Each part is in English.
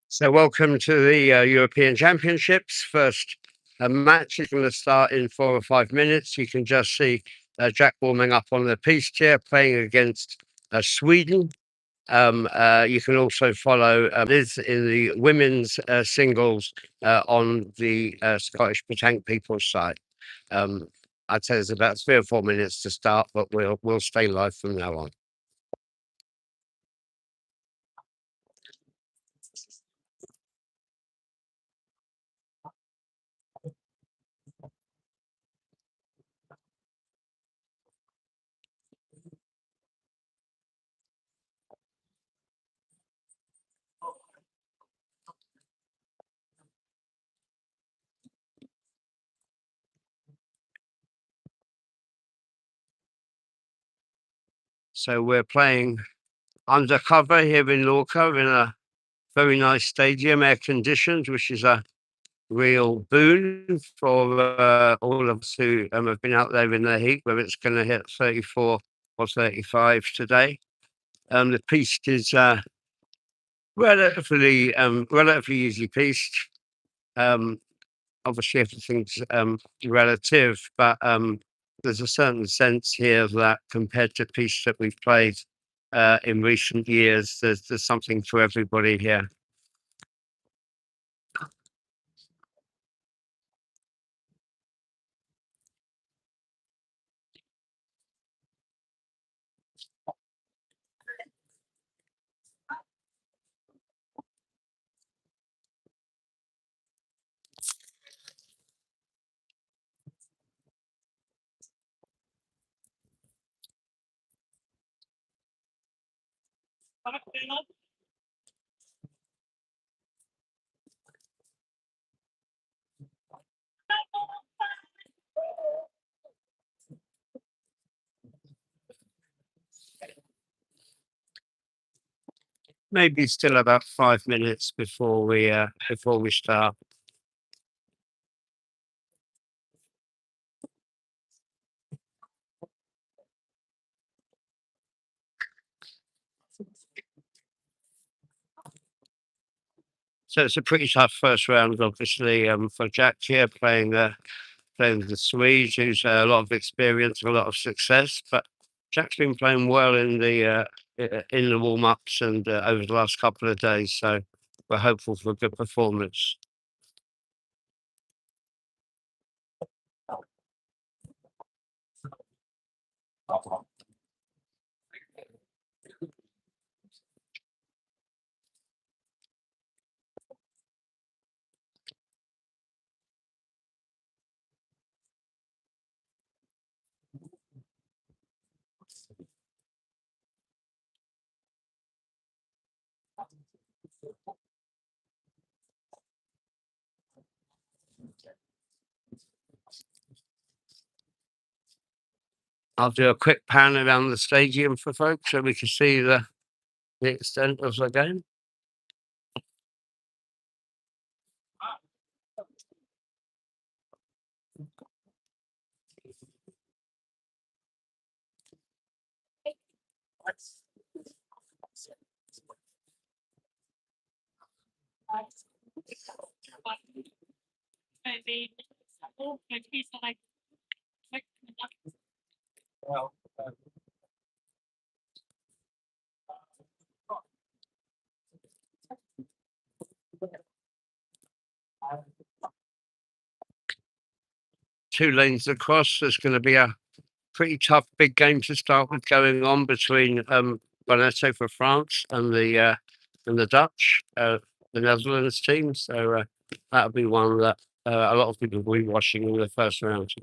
So, welcome to the European Championships. First match is going to start in 4 or 5 minutes. You can just see Jack warming up on the piste chair, playing against Sweden. You can also follow Liz in the women's singles on the Scottish Petanque People's side. I'd say there's about 3 or 4 minutes to start, but we'll stay live from now on. So we're playing undercover here in Lorca in a very nice stadium, air conditioned, which is a real boon for all of us who have been out there in the heat, where it's going to hit 34 or 35 today. The piste is relatively easy piste. Obviously, everything's relative, but there's a certain sense here that compared to pistes that we've played in recent years, there's something for everybody here. Maybe still about 5 minutes before we start. So it's a pretty tough first round, obviously, for Jack here playing the Swedes, who's a lot of experience, a lot of success. But Jack's been playing well in the warm ups and over the last couple of days, so we're hopeful for a good performance. I'll do a quick pan around the stadium for folks so we can see the extent of the game. Two lanes across. There's going to be a pretty tough big game to start with going on between Bonetto for France and the Dutch, the Netherlands team. So that'll be one that a lot of people will be watching in the first round.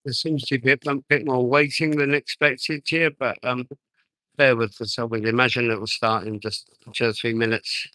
There seems to be a bit more waiting than expected here, but bear with us. I would imagine it will start in just 2 or 3 minutes.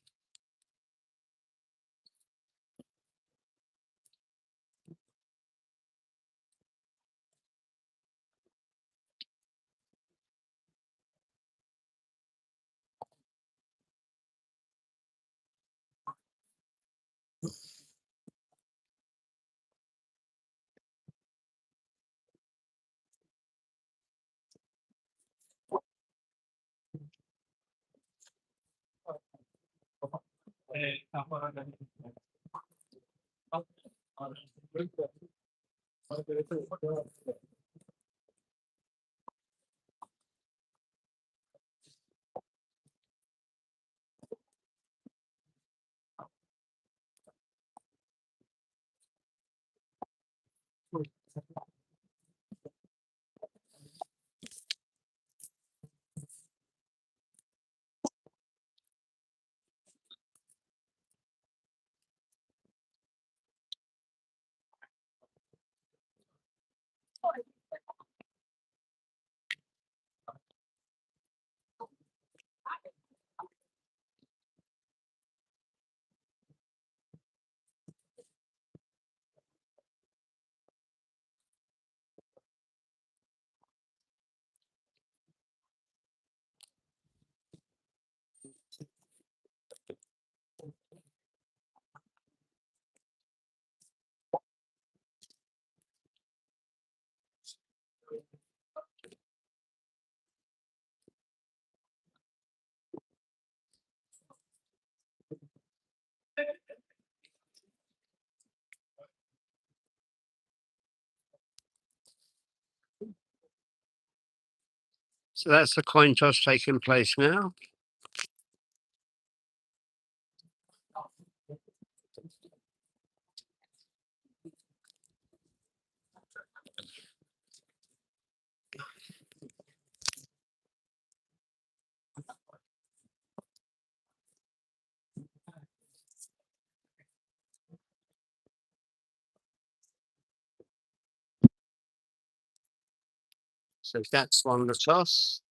So that's the coin toss taking place now. So that's won the toss.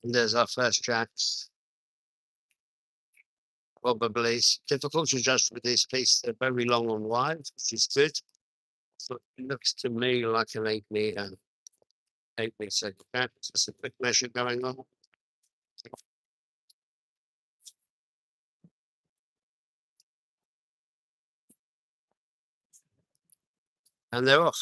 And there's our first jacks. Probably difficult to judge with these pieces. They're very long and wide, which is good. So it looks to me like an 8 meter gap. Just a quick measure going on. And they're off.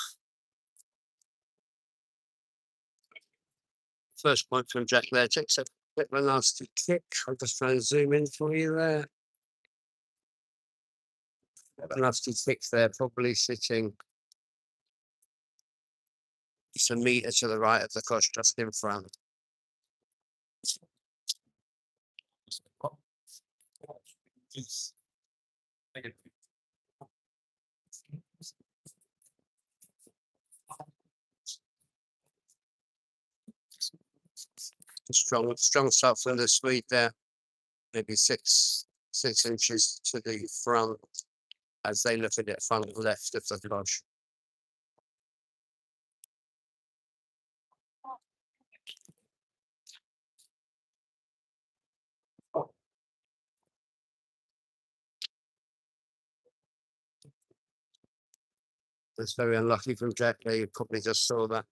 First point from Jack there. Takes a bit of a nasty kick. I'll just try and zoom in for you there. A nasty kick there, probably sitting just a metre to the right of the cosh, just in front. Strong start from the Swede there. Maybe 6 inches to the front as they look at it front left of the lodge. That's very unlucky from Jack there. You probably just saw that.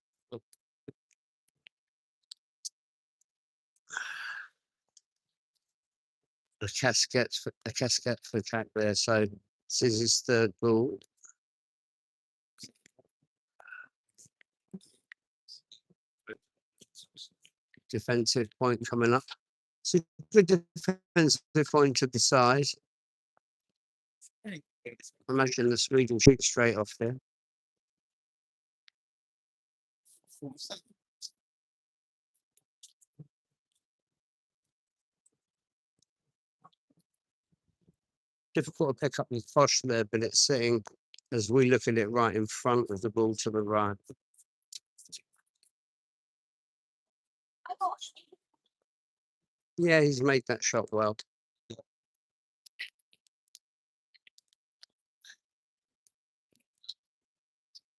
A casket for Jack there. So this is his third ball. Defensive point coming up. It's a good defensive point to the side. Imagine the Sweden shoot straight off there. Difficult to pick up the cosh there, but it's sitting as we look at it right in front of the ball to the right. Yeah, he's made that shot well.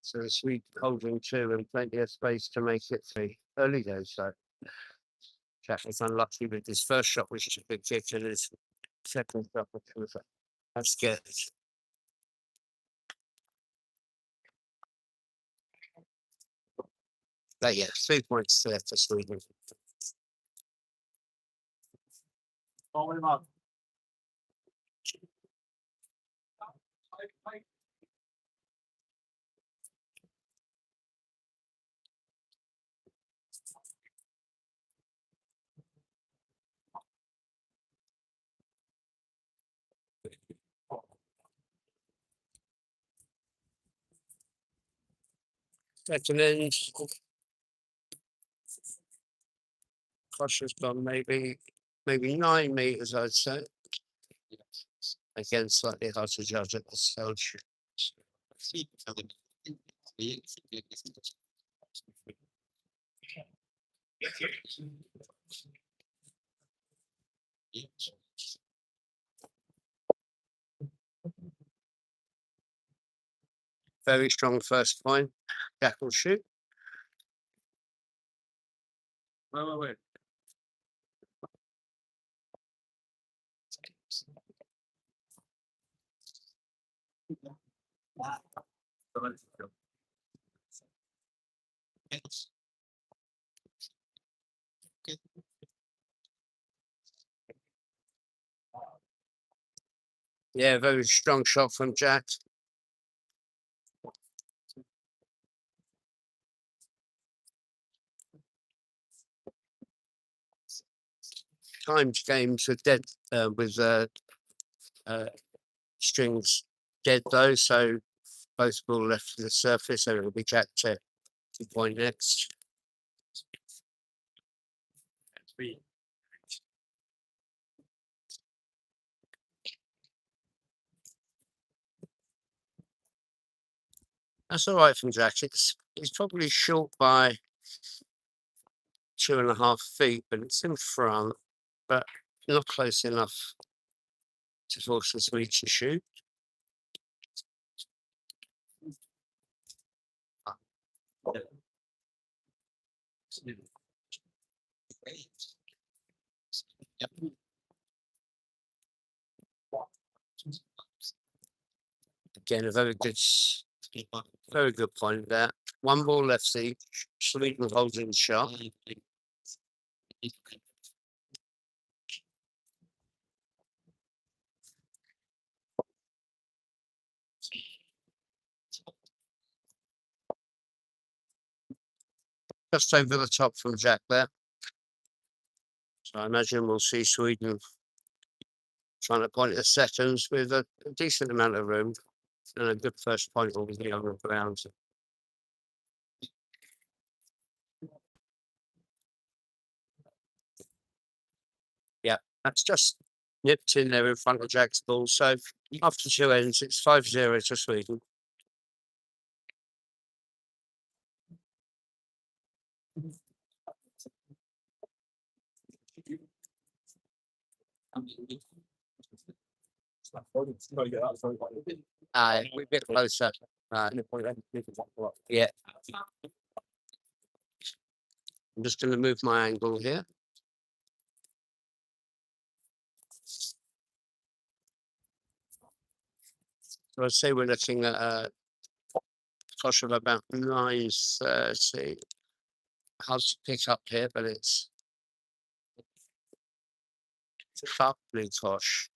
So the Swede holding 2 and plenty of space to make it 3. Early days, so Jack was unlucky with his first shot, which was a big kick, and his second shot, which was that's good. But yeah, 3 points there for Sweden. Second end. Cosh has gone maybe 9 meters, I'd say. Again, slightly hard to judge at the stage. Very strong first point. Jack will shoot. Wait. Yeah, very strong shot from Jack. Timed games with strings dead though, so both ball left to the surface, so it'll be Jack to point next. That's all right from Jack. He's probably short by 2.5 feet, but it's in front, but not close enough to force the Swede to shoot. Yep. Again, a very good Very good point there. One ball left each. Sweden holding the shot. Just over the top from Jack there. So I imagine we'll see Sweden trying to point at seconds with a decent amount of room and a good first point over the other ground. Yeah, that's just nipped in there in front of Jack's ball. So after 2 ends, it's 5-0 to Sweden. We're a bit closer. Yeah. I'm just going to move my angle here. So I'd say we're looking at a toss of about 9:30. Hard to pick up here, but it's sharply tosh.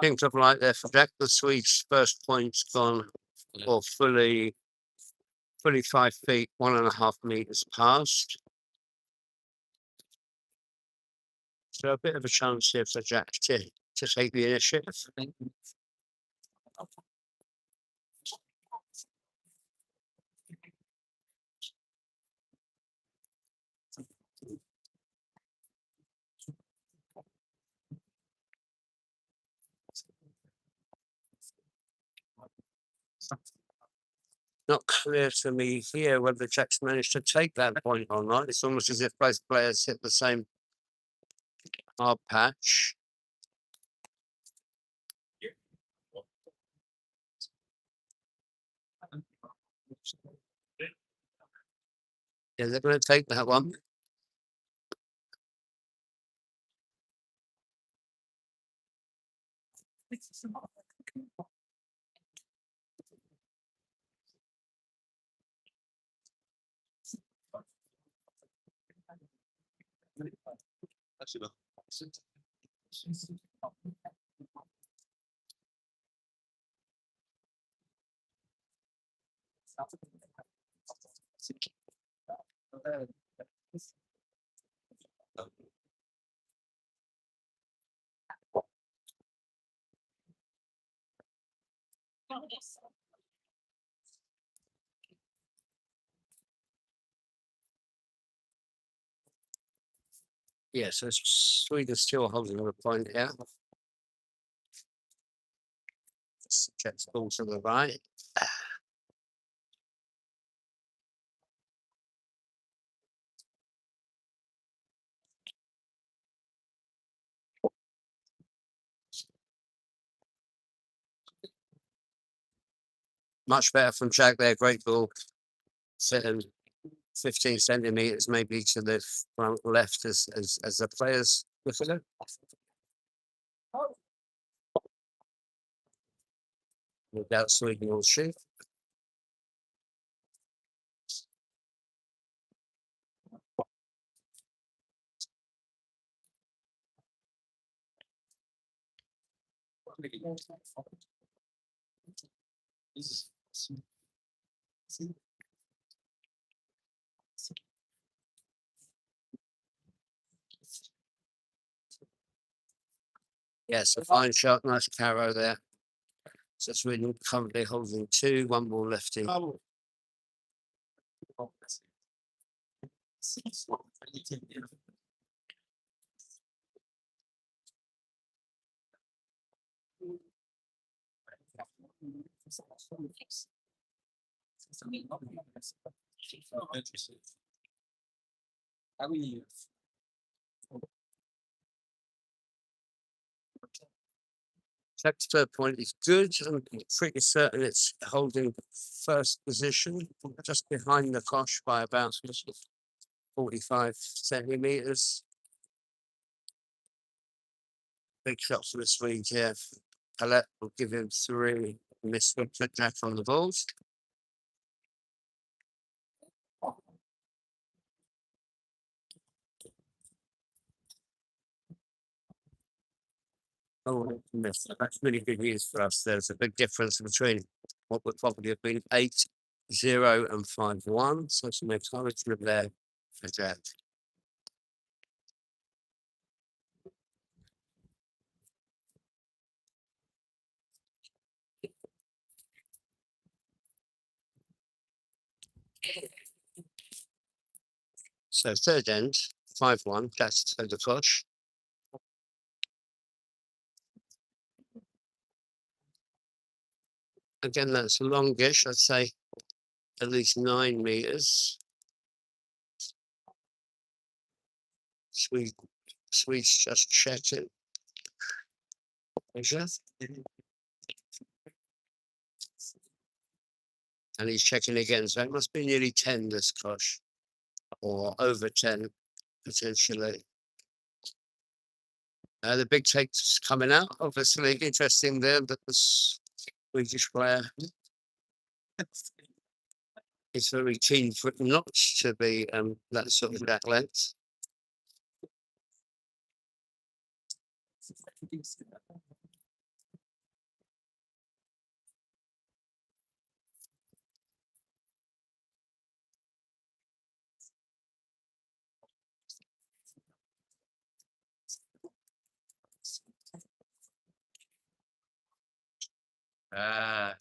Things up right there for Jack. The Swedes' first point's gone, or fully 5 feet, 1.5 meters past. So a bit of a chance here for Jack to take the initiative. Not clear to me here whether Jack's managed to take that point or not. It's almost as if both players hit the same hard patch. Yeah, they're going to take that one. Yeah, so Sweden's still holding a point here. Jack's ball to the right. Much better from Jack there. Great ball. Sitting 15 centimeters maybe to the front left as the players look at it. No doubt Sweden will shoot. Yes, a fine shot, nice carrow there. So Sweden currently holding 2, 1 ball left in. Jack's third point is good. I'm pretty certain it's holding first position, just behind the Kosh by about 45 centimeters. Big shot for the Swedes here. Palette will give him 3. Miss with Jack on the balls. Oh, miss. That's really good news for us. There's a big difference between what would probably have been 8-0 and 5-1. So some encouragement there for Jack. So third end, 5-1. That's the clutch. Again, that's longish. I'd say at least 9 meters. Swedes just checked it. And he's checking again. So it must be nearly 10 this clutch, or over 10 potentially. The big take's coming out. Obviously, interesting there that the Swedish player is very keen for it not to be that sort of back length. And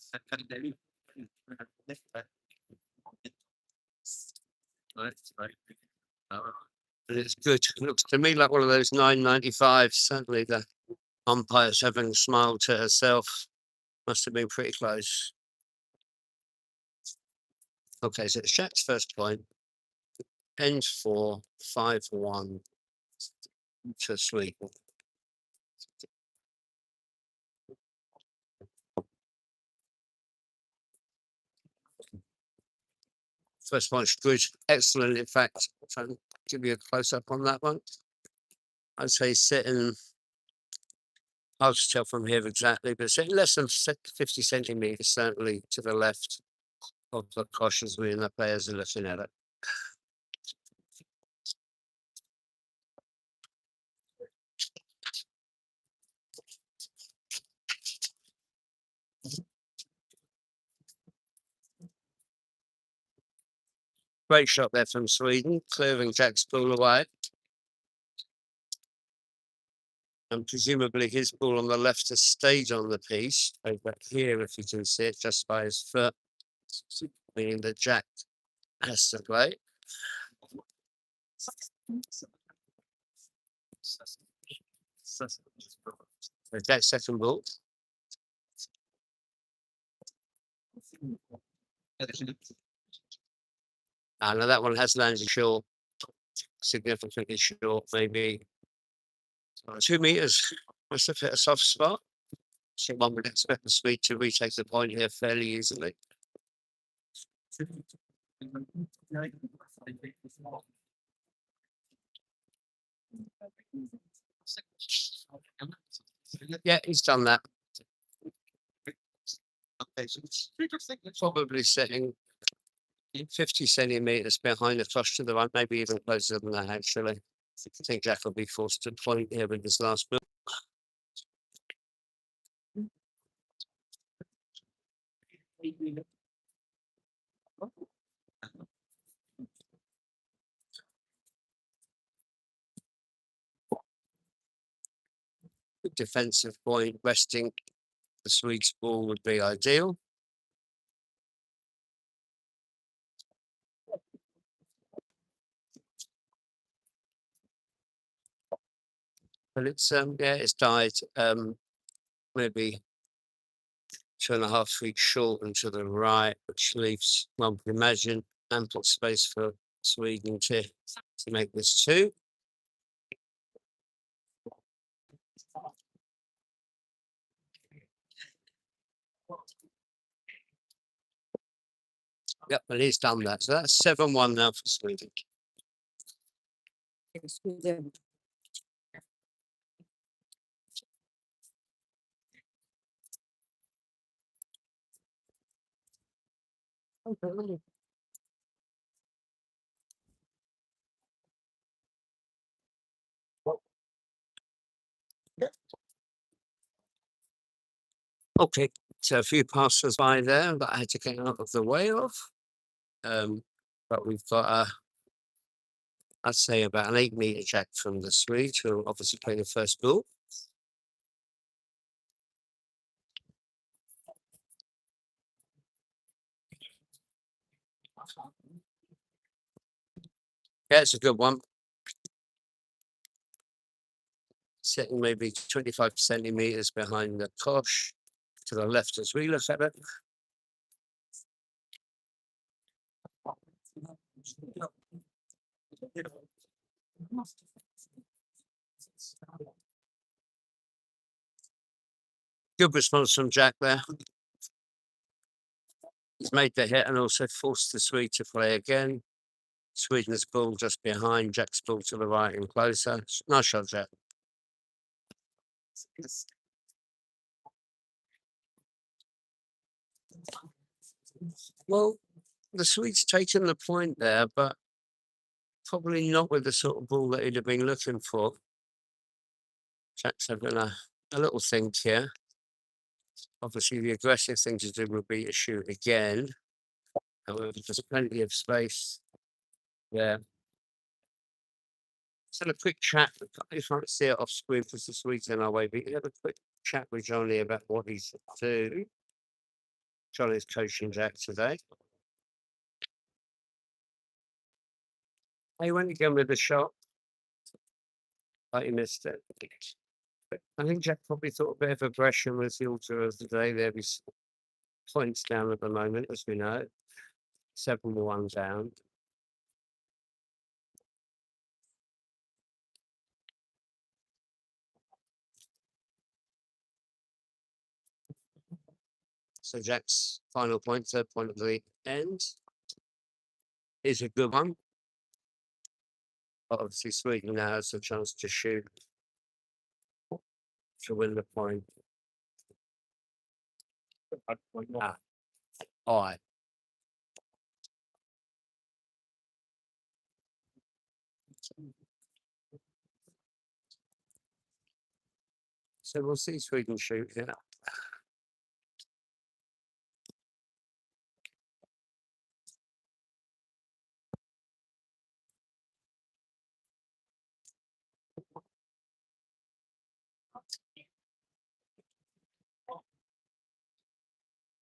it's good. It looks to me like one of those 9.95s. Certainly the umpire's having a smile to herself. Must have been pretty close. Okay, so it's Jack's first point. End 4, 5-1 to Sweden. First one's good, excellent. In fact, if I can give you a close up on that one, I'd say sitting, hard to tell from here exactly, but sitting less than 50 centimeters, certainly to the left of the cosh as we and the players are looking at it. Great shot there from Sweden, clearing Jack's ball away. And presumably his ball on the left has stayed on the piece. Over here, if you can see it, just by his foot, meaning that Jack has to play. So Jack's second ball. Now that one has landed short, significantly short, maybe 2 meters. Must have hit a soft spot. So one would expect the Swede to retake the point here fairly easily. Yeah, he's done that. Probably sitting 50 centimeters behind the flush to the right, maybe even closer than that, actually. I think Jack will be forced to point here with this last move. Good defensive point, resting the Swede's ball would be ideal. But it's yeah, it's died maybe 2.5 feet short and to the right, which leaves, one can imagine, ample space for Sweden to make this 2. Yep, but he's done that. So that's 7-1 now for Sweden. Okay, so a few passers by there that I had to get out of the way of. But we've got I'd say about an 8-meter jack from the Swede, who obviously playing the first ball. Yeah, it's a good one. Sitting maybe 25 centimeters behind the kosh to the left as we look at it. Good response from Jack there. He's made the hit and also forced the Swede to play again. Sweden's ball just behind, Jack's ball to the right and closer. Nice shot, Jack. Well, the Swede's taken the point there, but probably not with the sort of ball that he'd have been looking for. Jack's having a little think here. Obviously, the aggressive thing to do would be to shoot again. However, there's plenty of space there. Let's have a quick chat. I can't see it off screen because the Swede's in our way, but you have a quick chat with Johnny about what he's doing. Johnny's coaching Jack today. He went again with the shot, but he missed it. But I think Jack probably thought a bit of aggression was the altar of the day there. He's points down at the moment, as we know. 7-1 down. So Jack's final point, third point of the end, is a good one. But obviously, Sweden now has a chance to shoot to win the point. All right. So we'll see Sweden shoot here.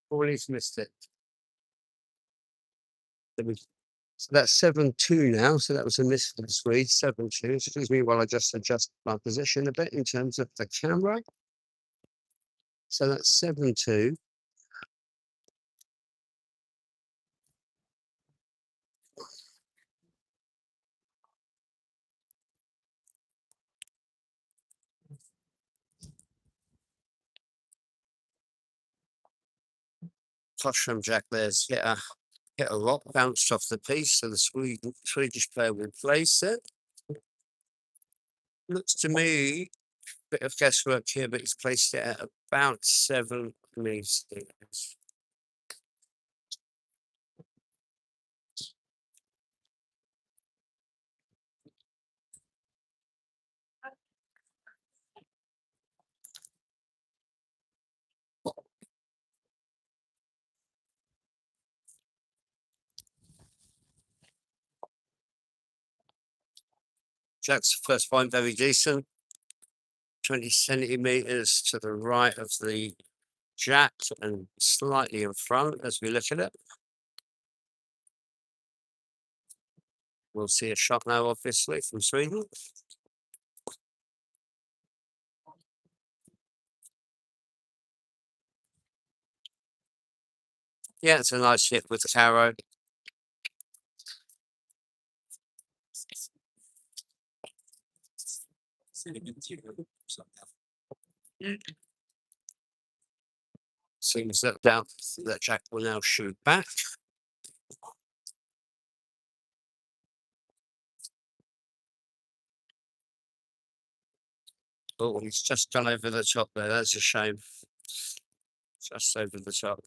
Well, he's missed it. So that's 7-2 now. So that was a miss for the Swedes, 7-2. Excuse me while I just adjust my position a bit in terms of the camera. So that's 7-2. Tosh from Jack there's hit a rock, bounced off the piece, so the Swedish player will place it. Looks to me, bit of guesswork here, but he's placed it at about 7 meters. Jack's first point very decent. 20 centimeters to the right of the Jack and slightly in front as we look at it. We'll see a shot now, obviously, from Sweden. Yeah, it's a nice hit with the tarot. Seems that Jack will now shoot back. Oh, he's just gone over the top there. That's a shame. Just over the top.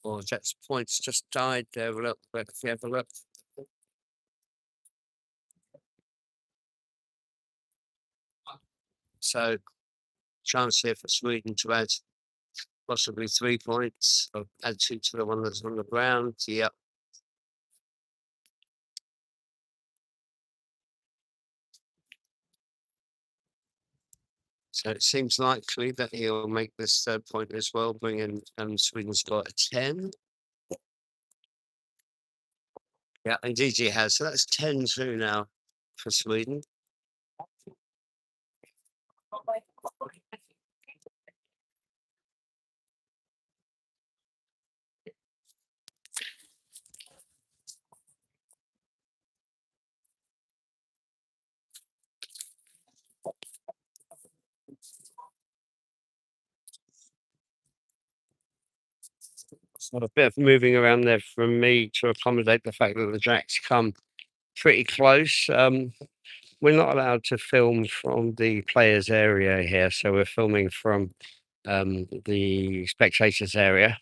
Oh, Jack's points just died there. Look, if you have a look. So, chance here for Sweden to add possibly 3 points, or add 2 to the one that's on the ground. Yep. So it seems likely that he'll make this third point as well, bringing Sweden's score at 10. Yeah, indeed he has. So that's 10-2 now for Sweden. Sort of a bit of moving around there from me to accommodate the fact that the jacks come pretty close. We're not allowed to film from the players' area here, so we're filming from the spectators' area.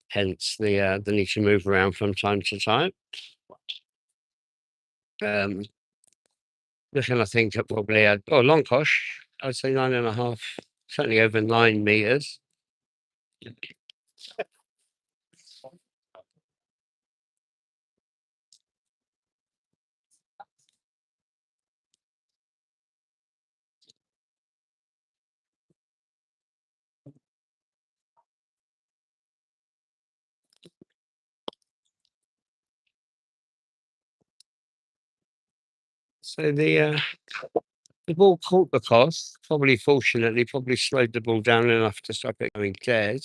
Hence the need to move around from time to time. Looking, I think, at probably long kosh. I'd say 9.5, certainly over 9 meters. So the ball caught the cost, probably fortunately, probably slowed the ball down enough to stop it going dead.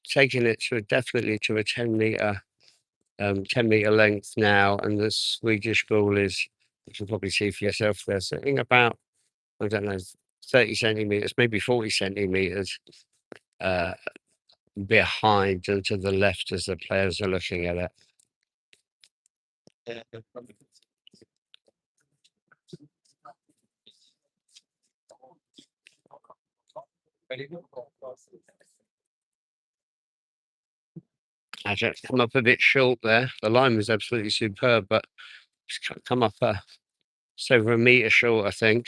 Taking it to definitely to a 10 meter length now, and the Swedish ball is, you can probably see for yourself there, sitting about, I don't know, 30 centimeters, maybe 40 centimeters uh, behind and to the left as the players are looking at it. Ajax come up a bit short there. The line was absolutely superb, but it's come up just over a meter short, I think.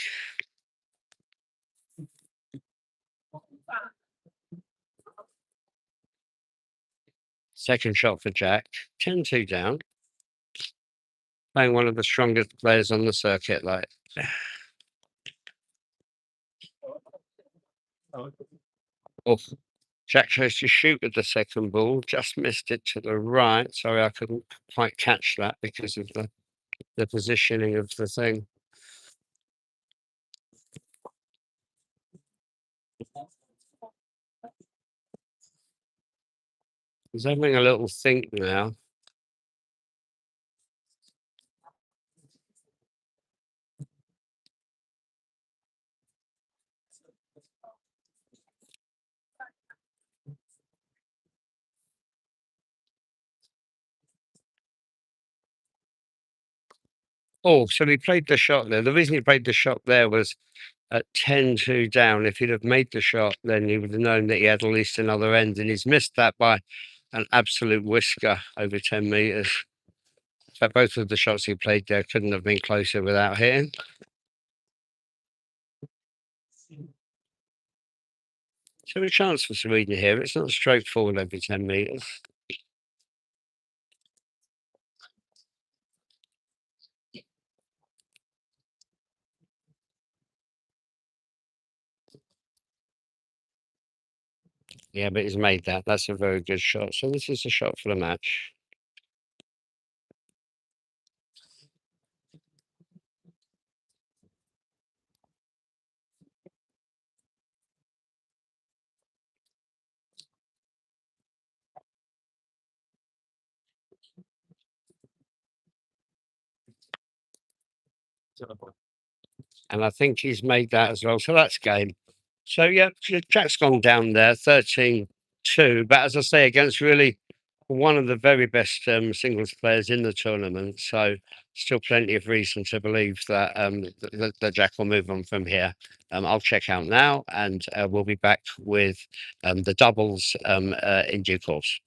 Second shot for Jack. 10-2 down. Playing one of the strongest players on the circuit, like. Oh, Jack chose to shoot at the second ball, just missed it to the right. Sorry, I couldn't quite catch that because of the positioning of the thing. He's having a little think now. Oh, so he played the shot there. The reason he played the shot there was at 10-2 down. If he'd have made the shot, then he would have known that he had at least another end, and he's missed that by an absolute whisker over 10 meters. In fact, both of the shots he played there couldn't have been closer without hitting. So a chance for Sweden here. It's not straightforward every 10 meters. Yeah, but he's made that. That's a very good shot. So this is a shot for the match. And I think he's made that as well. So that's game. So yeah, Jack's gone down there, 13-2. But as I say, against really one of the very best singles players in the tournament. So still plenty of reason to believe that the Jack will move on from here. I'll check out now, and we'll be back with the doubles in due course.